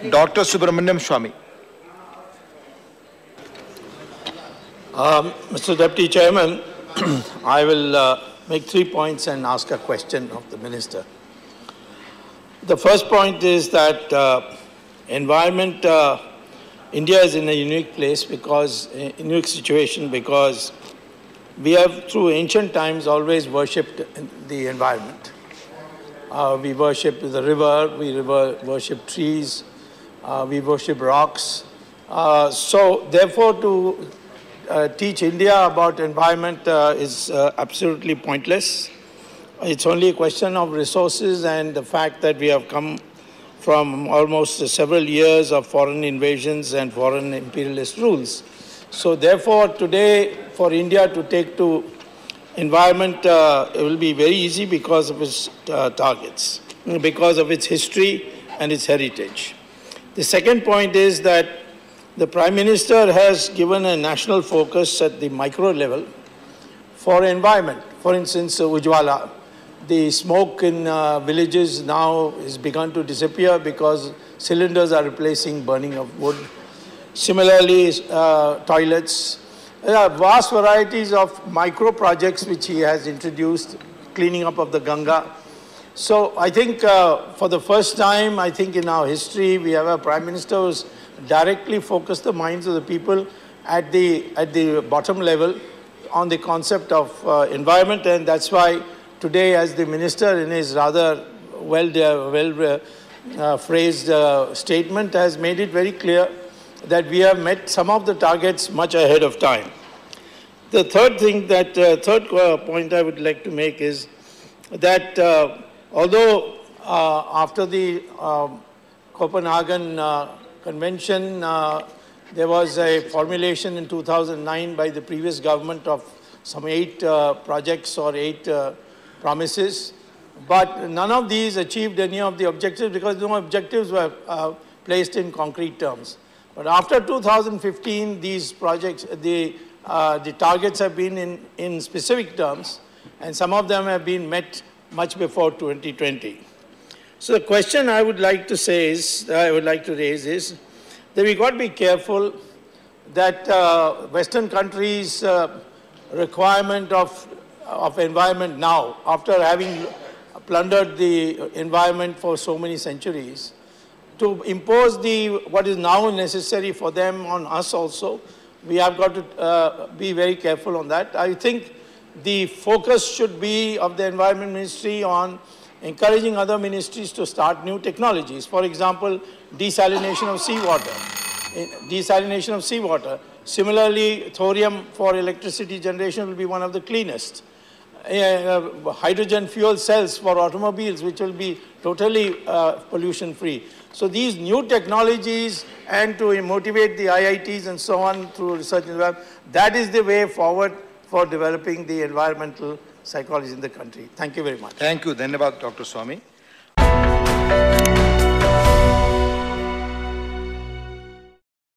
Dr. SUBRAMANYASWAMY. Mr. Deputy Chairman, I will make 3 points and ask a question of the Minister. The first point is that environment, India is in a unique place because, unique situation because we have through ancient times always worshipped the environment. We worship the river, we worship trees, we worship rocks. So therefore to teach India about environment is absolutely pointless. It's only a question of resources and the fact that we have come from almost several years of foreign invasions and foreign imperialist rules. So therefore today for India to take to environment it will be very easy because of its targets, because of its history and its heritage. The second point is that the Prime Minister has given a national focus at the micro level for environment. For instance, Ujjwala, the smoke in villages now has begun to disappear because cylinders are replacing burning of wood. Similarly, toilets. There are vast varieties of micro projects which he has introduced, cleaning up of the Ganga. So I think for the first time, I think in our history, we have a Prime Minister who's directly focused the minds of the people at the bottom level on the concept of environment, and that's why today, as the Minister in his rather phrased statement has made it very clear that we have met some of the targets much ahead of time. The third thing that, third point I would like to make is that although after the Copenhagen Convention, there was a formulation in 2009 by the previous government of some 8 projects or 8 promises, but none of these achieved any of the objectives because no objectives were placed in concrete terms. But after 2015, these projects, the targets have been in specific terms, and some of them have been met much before 2020. So the question I would like to say is, raise is that we got to be careful that Western countries' requirement of environment now, after having plundered the environment for so many centuries, to impose what is now necessary for them on us also, we have got to be very careful on that. I think the focus should be of the Environment Ministry on encouraging other ministries to start new technologies. For example, desalination of seawater. Desalination of seawater. Similarly, thorium for electricity generation will be one of the cleanest. Hydrogen fuel cells for automobiles, which will be totally pollution-free. So these new technologies and to motivate the IITs and so on through research and development, that is the way forward for developing the environmental psychology in the country. Thank you very much. Thank you. Dhanyavad, Dr. Swamy.